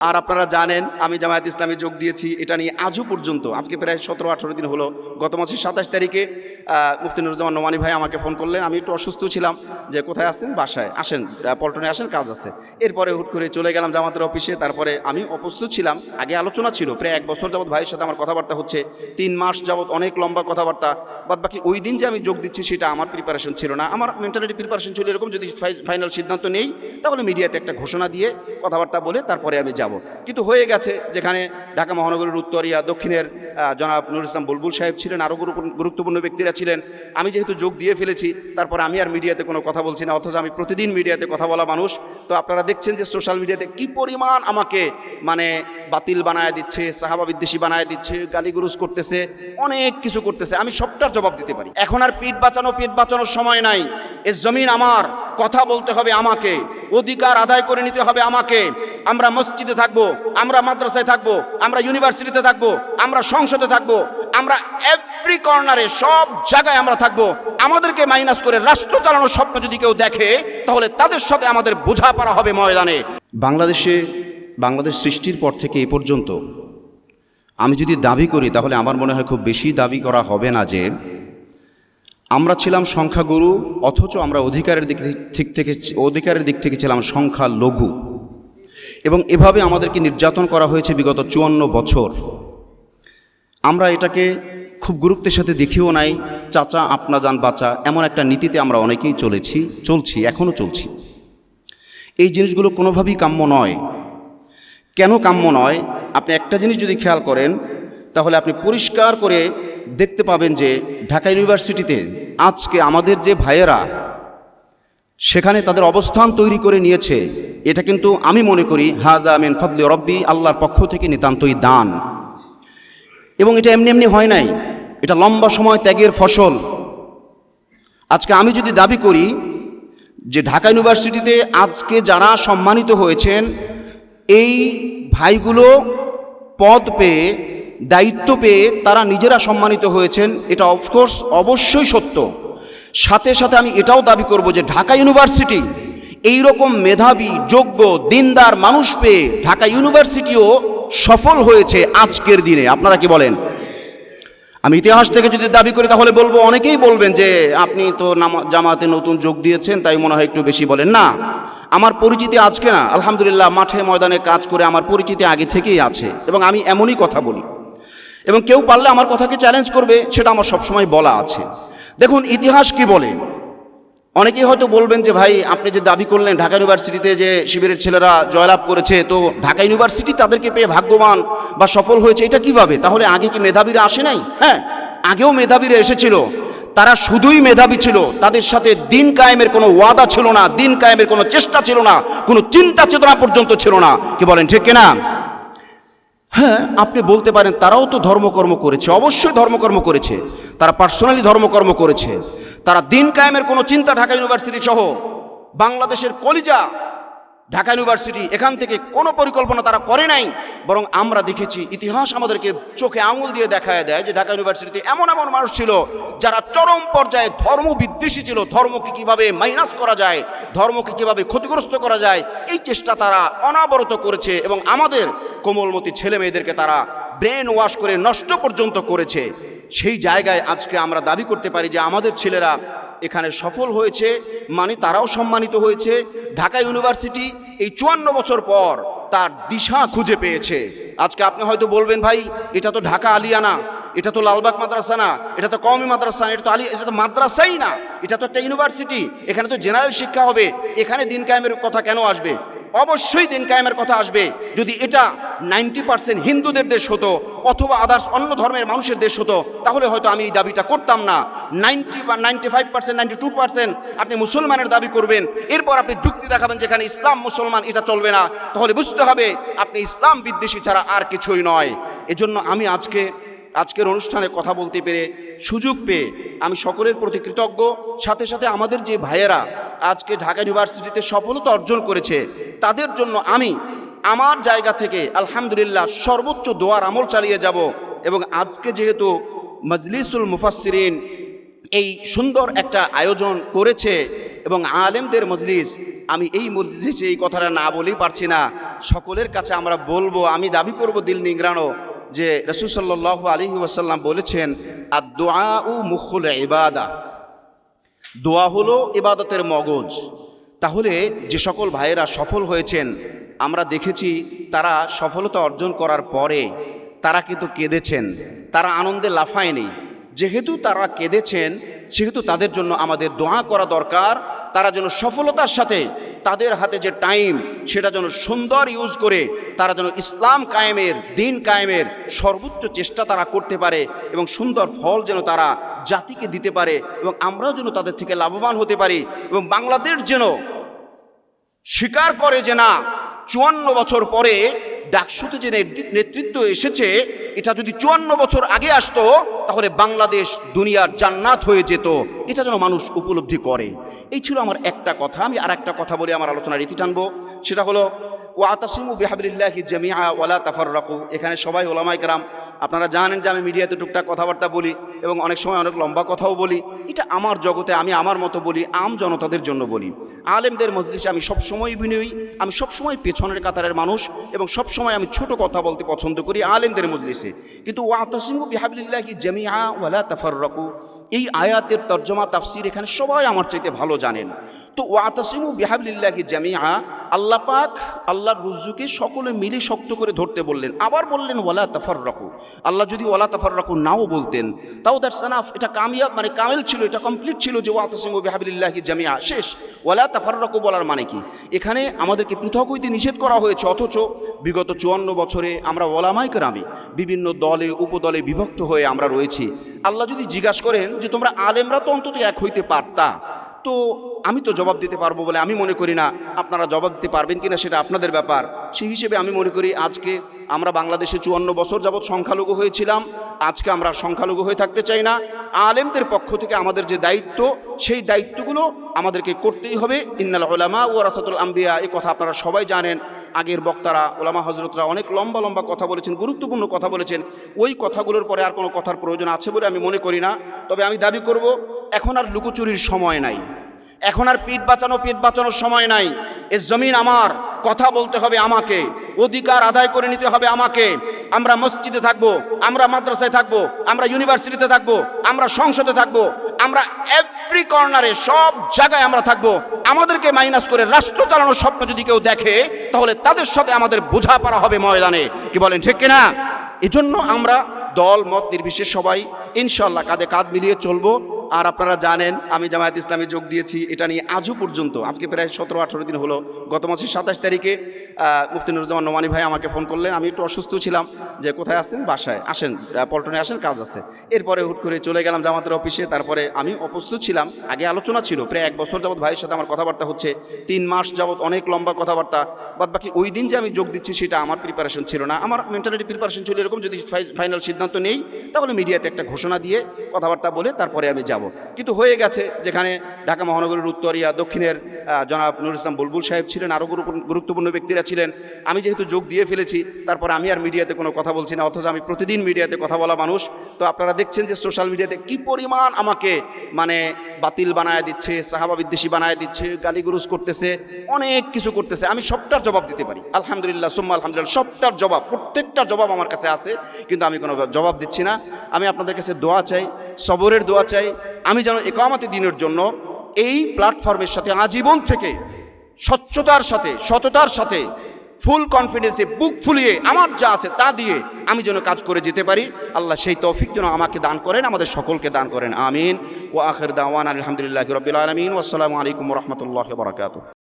আর আপনারা জানেন আমি জামায়াত ইসলামে যোগ দিয়েছি, এটা নিয়ে আজও পর্যন্ত আজকে প্রায় 17-18 দিন হলো। গত মাসের 27 তারিখে মুফতি নুরুজ্জামান নোমানী ভাই আমাকে ফোন করলেন। আমি একটু অসুস্থ ছিলাম, যে কোথায় আসছেন, বাসায় আসেন, পল্টনে আসেন, কাজ আছে। এরপরে হুট করে চলে গেলাম জামাতের অফিসে। তারপরে আমি অপ্রস্তুত ছিলাম, আগে আলোচনা ছিল, প্রায় 1 বছর যাবৎ ভাইয়ের সাথে আমার কথাবার্তা হচ্ছে, 3 মাস যাবৎ অনেক লম্বা কথাবার্তা। বাদ বাকি ওই দিন যে আমি যোগ দিচ্ছি সেটা আমার প্রিপারেশন ছিল না। আমার মেন্টালিটি প্রিপারেশন ছিল এরকম, যদি ফাইনাল সিদ্ধান্ত নেই তাহলে মিডিয়াতে একটা ঘোষণা দিয়ে কথাবার্তা বলে তারপরে আমি যাব। কিন্তু হয়ে গেছে, যেখানে ঢাকা মহানগরীর উত্তরিয়া দক্ষিণের জনাব নুরুল ইসলাম বুলবুল সাহেব ছিলেন, আরও গুরুত্বপূর্ণ ব্যক্তিরা ছিলেন। আমি যেহেতু যোগ দিয়ে ফেলেছি, তারপর আমি আর মিডিয়াতে কোনো কথা বলছি না, অথচ আমি প্রতিদিন মিডিয়াতে কথা বলা মানুষ। তো আপনারা দেখছেন যে সোশ্যাল মিডিয়াতে কি পরিমাণ আমাকে মানে বাতিল বানায় দিচ্ছে, সাহাবা বিদ্বেষী বানায় দিচ্ছে, গালিগুরুজ করতেছে, অনেক কিছু করতেছে। আমি সবটার জবাব দিতে পারি। এখন আর পিঠ বাঁচানোর সময় নাই। এ জমিন আমার, কথা বলতে হবে আমাকে, অধিকার আদায় করে নিতে হবে আমাকে। আমরা মসজিদে থাকবো, আমরা মাদ্রাসায় থাকবো, আমরা ইউনিভার্সিটিতে থাকবো, আমরা সংসদে থাকবো, আমরা এভরি কর্নারে, সব জায়গায় আমরা থাকবো। আমাদেরকে মাইনাস করে রাষ্ট্র চালানোর স্বপ্ন যদি কেউ দেখে, তাহলে তাদের সাথে আমাদের বোঝাপড়া হবে ময়দানে। বাংলাদেশ সৃষ্টির পর থেকে এ পর্যন্ত আমি যদি দাবি করি, তাহলে আমার মনে হয় খুব বেশি দাবি করা হবে না যে আমরা ছিলাম সংখ্যাগুরু, অথচ আমরা অধিকারের দিক থেকে ছিলাম সংখ্যা লঘু। এবং এভাবে আমাদেরকে নির্যাতন করা হয়েছে বিগত 54 বছর। আমরা এটাকে খুব গুরুত্বের সাথে দেখিও নাই। চাচা আপনা যান বাঁচা, এমন একটা নীতিতে আমরা অনেকেই চলছি, এখনও চলছি। এই জিনিসগুলো কোনোভাবেই কাম্য নয়। কেন কাম্য নয়? আপনি একটা জিনিস যদি খেয়াল করেন, তাহলে আপনি পরিষ্কার করে দেখতে পাবেন যে ঢাকা ইউনিভার্সিটিতে আজকে আমাদের যে ভাইয়েরা সেখানে তাদের অবস্থান তৈরি করে নিয়েছে, এটা কিন্তু আমি মনে করি হাজা মিন ফাদলি রব্বি, আল্লাহর পক্ষ থেকে নিতান্তই দান। এবং এটা এমনি এমনি হয় নাই, এটা লম্বা সময় ত্যাগের ফসল। আজকে আমি যদি দাবি করি যে ঢাকা ইউনিভার্সিটিতে আজকে যারা সম্মানিত হয়েছেন, এই ভাইগুলো পদ পেয়ে, দায়িত্ব পেয়ে তারা নিজেরা সম্মানিত হয়েছেন, এটা অফকোর্স অবশ্যই সত্য। সাথে সাথে আমি এটাও দাবি করব যে ঢাকা ইউনিভার্সিটি এইরকম মেধাবী, যোগ্য, দিনদার মানুষ পেয়ে ঢাকা ইউনিভার্সিটিও সফল হয়েছে আজকের দিনে। আপনারা কি বলেন? আমি ইতিহাস থেকে যদি দাবি করি, তাহলে বলবো, অনেকেই বলবেন যে আপনি তো জামাতে নতুন যোগ দিয়েছেন, তাই মনে হয় একটু বেশি বলেন। না, আমার পরিচিতি আজকে না, আলহামদুলিল্লাহ মাঠে ময়দানে কাজ করে আমার পরিচিতি আগে থেকেই আছে, এবং আমি এমনই কথা বলি। এবং কেউ পারলে আমার কথাকে চ্যালেঞ্জ করবে, সেটা আমার সবসময় বলা আছে। দেখুন ইতিহাস কি বলে। অনেকেই হয়তো বলবেন যে ভাই আপনি যে দাবি করলেন ঢাকা ইউনিভার্সিটিতে যে শিবিরের ছেলেরা জয়লাভ করেছে, তো ঢাকা ইউনিভার্সিটি তাদেরকে পেয়ে ভাগ্যবান বা সফল হয়েছে, এটা কিভাবে? তাহলে আগে কি মেধাবীরা আসে নাই? হ্যাঁ, আগেও মেধাবীরা এসেছিল। তারা শুধুই মেধাবী ছিল, তাদের সাথে দিন কায়েমের কোনো ওয়াদা ছিল না, দিন কায়েমের কোনো চেষ্টা ছিল না, কোনো চিন্তা চেতনা পর্যন্ত ছিল না। কি বলেন, ঠিক কিনা? হ্যাঁ, আপনি বলতে পারেন তারাও তো ধর্মকর্ম করেছে, অবশ্যই ধর্মকর্ম করেছে, তারা পার্সোনালি ধর্মকর্ম করেছে। তারা দিন কায়েমের কোনো চিন্তা ঢাকা ইউনিভার্সিটি সহ বাংলাদেশের কলিজা ঢাকা ইউনিভার্সিটি, এখান থেকে কোনো পরিকল্পনা তারা করে নাই। বরং আমরা দেখেছি, ইতিহাস আমাদেরকে চোখে আঙুল দিয়ে দেখায় দেয় যে ঢাকা ইউনিভার্সিটিতে এমন এমন মানুষ ছিল যারা চরম পর্যায়ে ধর্ম বিদ্বেষী ছিল। ধর্মকে কিভাবে মাইনাস করা যায়, ধর্মকে কিভাবে ক্ষতিগ্রস্ত করা যায়, এই চেষ্টা তারা অনাবরত করেছে। এবং আমাদের কোমলমতি ছেলে মেয়েদেরকে তারা ব্রেন ওয়াশ করে নষ্ট পর্যন্ত করেছে। সেই জায়গায় আজকে আমরা দাবি করতে পারি যে আমাদের ছেলেরা এখানে সফল হয়েছে, মানে তারাও সম্মানিত হয়েছে। ঢাকা ইউনিভার্সিটি এই 54 বছর পর তার দিশা খুঁজে পেয়েছে। আজকে আপনি হয়তো বলবেন, ভাই এটা তো ঢাকা আলিয়া না, এটা তো লালবাগ মাদ্রাসা না, এটা তো কওমি মাদ্রাসা না, এটা তো মাদ্রাসাই না, এটা তো একটা ইউনিভার্সিটি, এখানে তো জেনারেল শিক্ষা হবে, এখানে দিন কায়েমের কথা কেন আসবে? অবশ্যই দিন কায়েমের কথা আসবে। যদি এটা 90% হিন্দুদের দেশ হতো অথবা আদার্স অন্য ধর্মের মানুষের দেশ হতো, তাহলে হয়তো আমি এই দাবিটা করতাম না। 90 বা 95%, 92% আপনি মুসলমানের দাবি করবেন, এরপর আপনি যুক্তি দেখাবেন যেখানে ইসলাম মুসলমান, এটা চলবে না, তাহলে বুঝতে হবে আপনি ইসলাম বিদ্বেষী ছাড়া আর কিছুই নয়। এজন্য আমি আজকের অনুষ্ঠানে কথা বলতে পেরে, সুযোগ পেয়ে আমি সকলের প্রতি কৃতজ্ঞ। সাথে সাথে আমাদের যে ভাইয়েরা আজকে ঢাকা ইউনিভার্সিটিতে সফলতা অর্জন করেছে, তাদের জন্য আমি আমার জায়গা থেকে আলহামদুলিল্লাহ সর্বোচ্চ দোয়ার আমল চালিয়ে যাব। এবং আজকে যেহেতু মজলিসুল মুফাসসিরিন এই সুন্দর একটা আয়োজন করেছে এবং আলেমদের মজলিস, আমি এই মজলিসে এই কথাটা না বলেই পারছি না। সকলের কাছে আমরা বলবো, আমি দাবি করব দিল নিংড়ানো, যে রাসূল সাল্লাল্লাহু আলাইহি ওয়াসাল্লাম বলেছেন, আদ-দুআউ মুখুল ইবাদা, দোয়া হলো ইবাদতের মগজ। তাহলে যে সকল ভাইয়েরা সফল হয়েছেন, আমরা দেখেছি তারা সফলতা অর্জন করার পরে তারা কিন্তু কেঁদেছেন, তারা আনন্দে লাফায়নি। যেহেতু তারা কেঁদেছেন, সেহেতু তাদের জন্য আমাদের দোয়া করা দরকার। তারা যেন সফলতার সাথে তাদের হাতে যে টাইম, সেটা যেন সুন্দর ইউজ করে তারা যেন ইসলাম কায়েমের, দিন কায়েমের সর্বোচ্চ চেষ্টা তারা করতে পারে, এবং সুন্দর ফল যেন তারা জাতিকে দিতে পারে, এবং আমরাও যেন তাদের থেকে লাভবান হতে পারি। এবং বাংলাদেশ যেন স্বীকার করে যে না, 54 বছর পরে ডাকসুতে যে নেতৃত্ব এসেছে, এটা যদি 54 বছর আগে আসতো তাহলে বাংলাদেশ দুনিয়ার জান্নাত হয়ে যেত। এটা যেন মানুষ উপলব্ধি করে। এই ছিল আমার একটা কথা। আমি আর একটা কথা বলে আমার আলোচনার রীতি টানবো, সেটা হলো ওয়াতাসিমু বিহাবলিল্লাহি জামিআ ওয়ালা তাফাররাকু। এখানে সবাই ওলামায়ে কেরাম, আপনারা জানেন যে আমি মিডিয়াতে টুকটাক কথাবার্তা বলি এবং অনেক সময় অনেক লম্বা কথাও বলি। এটা আমার জগতে, আমি আমার মতো বলি, আম জনতাদের জন্য বলি। আলেমদের মজলিসে আমি সবসময় বিনয়ী, আমি সবসময় পেছনের কাতারের মানুষ, এবং সবসময় আমি ছোট কথা বলতে পছন্দ করি আলেমদের মজলিসে। কিন্তু ওয়াতাসিমু বিহাবলিল্লাহি জামিআ ওয়ালা তাফাররাকু, এই আয়াতের তর্জমা তাফসির এখানে সবাই আমার চাইতে ভালো জানেন। তো ওয়াতাসিমু বিহাবলিল্লাহি জামিআ, আল্লাহ পাক আল্লাহর রুজুকে সকলে মিলে শক্ত করে ধরতে বললেন, আবার বললেন ওয়ালা তাফাররাকু। আল্লাহ যদি ওয়ালা তাফাররাকু নাও বলতেন তাও দ্যাটস এনাফ, এটা কামিয়াব, মানে কামেল ছিল, এটা কমপ্লিট ছিল যে ওয়াতাসিমু বিহাবলিল্লাহি জামিআ, শেষ। ওয়ালা তাফাররাকু বলার মানে কি? এখানে আমাদেরকে পৃথক হইতে নিষেধ করা হয়েছে, অথচ বিগত 54 বছরে আমরা ওলামায়ে কেরামে বিভিন্ন দলে উপদলে বিভক্ত হয়ে আমরা রয়েছি। আল্লাহ যদি জিজ্ঞাসা করেন যে তোমরা আলেমরা তো অন্তত এক হইতে পারতা, তো আমি তো জবাব দিতে পারবো বলে আমি মনে করি না। আপনারা জবাব দিতে পারবেন কিনা সেটা আপনাদের ব্যাপার। সেই হিসেবে আমি মনে করি আজকে আমরা বাংলাদেশে 54 বছর যাবৎ সংখ্যালঘু হয়েছিলাম, আজকে আমরা সংখ্যালঘু হয়ে থাকতে চাই না। আলেমদের পক্ষ থেকে আমাদের যে দায়িত্ব, সেই দায়িত্বগুলো আমাদেরকে করতেই হবে। ইন্নাল উলামা ওয়ারাসাতুল আম্বিয়া, এই কথা আপনারা সবাই জানেন। আগের বক্তারা, ওলামা হজরতরা অনেক লম্বা লম্বা কথা বলেছেন, গুরুত্বপূর্ণ কথা বলেছেন। ওই কথাগুলোর পরে আর কোনো কথার প্রয়োজন আছে বলে আমি মনে করি না। তবে আমি দাবি করব, এখন আর লুকোচুরির সময় নাই, এখন আর পিঠ বাঁচানোর সময় নাই। এ জমিন আমার, কথা বলতে হবে আমাকে, অধিকার আদায় করে নিতে হবে আমাকে। আমরা মসজিদে থাকবো, আমরা মাদ্রাসায় থাকবো, আমরা ইউনিভার্সিটিতে থাকবো, আমরা সংসদে থাকবো, আমরা এভরি কর্নারে, সব জায়গায় আমরা থাকবো। আমাদেরকে মাইনাস করে রাষ্ট্র চালানোর স্বপ্ন যদি কেউ দেখে, তাহলে তাদের সাথে আমাদের বোঝাপড়া হবে ময়দানে। কি বলেন, ঠিক কিনা? এজন্য আমরা দল মত নির্বিশেষে সবাই ইনশাআল্লাহ কাঁধে কাঁধ মিলিয়ে চলবো। আর আপনারা জানেন আমি জামায়াত ইসলামে যোগ দিয়েছি, এটা নিয়ে আজও পর্যন্ত, আজকে প্রায় 17-18 দিন হলো, গত মাসের 27 তারিখে মুফতি নুরুজ্জামান নোমানী ভাই আমাকে ফোন করলেন। আমি একটু অসুস্থ ছিলাম, যে কোথায় আসেন, বাসায় আসেন, পল্টনে আসেন, কাজ আছে। এরপরে হুট করে চলে গেলাম জামাতের অফিসে। তারপরে আমি অপ্রস্তুত ছিলাম, আগে আলোচনা ছিল, প্রায় 1 বছর যাবৎ ভাইয়ের সাথে আমার কথাবার্তা হচ্ছে, 3 মাস যাবৎ অনেক লম্বা কথাবার্তা। বাদ বাকি ওই দিন যে আমি যোগ দিচ্ছি সেটা আমার প্রিপারেশন ছিল না, আমার মেন্টালিটি প্রিপারেশন ছিল এরকম, যদি ফাইনাল সিদ্ধান্ত নেই তাহলে মিডিয়াতে একটা ঘোষণা দিয়ে কথাবার্তা বলে তারপরে আমি যাব। কিন্তু হয়ে গেছে, যেখানে ঢাকা মহানগরীর উত্তরিয়া দক্ষিণের জনাব নুরুল ইসলাম বুলবুল সাহেব ছিলেন, আরও গুরুত্বপূর্ণ ব্যক্তিরা ছিলেন। আমি যেহেতু যোগ দিয়ে ফেলেছি, তারপর আমি আর মিডিয়াতে কোনো কথা বলছি না, অথচ আমি প্রতিদিন মিডিয়াতে কথা বলা মানুষ। তো আপনারা দেখছেন যে সোশ্যাল মিডিয়াতে কি পরিমাণ আমাকে মানে বাতিল বানায় দিচ্ছে, সাহাবা বিদ্বেষী বানায় দিচ্ছে, গালিগুরুজ করতেছে, অনেক কিছু করতেছে। আমি সবটার জবাব দিতে পারি, আলহামদুলিল্লাহ সুম্মা আলহামদুলিল্লাহ, সবটার জবাব, প্রত্যেকটার জবাব আমার কাছে আছে, কিন্তু আমি কোনো জবাব দিচ্ছি না। আমি আপনাদের কাছে দোয়া চাই, সবরের দোয়া চাই, আমি যেন ইকামতে দ্বীনের জন্য এই প্ল্যাটফর্মের সাথে আজীবন থেকে স্বচ্ছতার সাথে, সততার সাথে, ফুল কনফিডেন্সে, বুক ফুলিয়ে, আমার যা আছে তা দিয়ে আমি যেন কাজ করে যেতে পারি। আল্লাহ সেই তৌফিক যেন আমাকে দান করেন, আমাদের সকলকে দান করেন। আমিন। ওয়া আখির দাওয়ানা আলহামদুলিল্লাহি রাব্বিল আলামিন। ওয়াসসালামু আলাইকুম ওয়া রাহমাতুল্লাহি ওয়া বারাকাতুহু।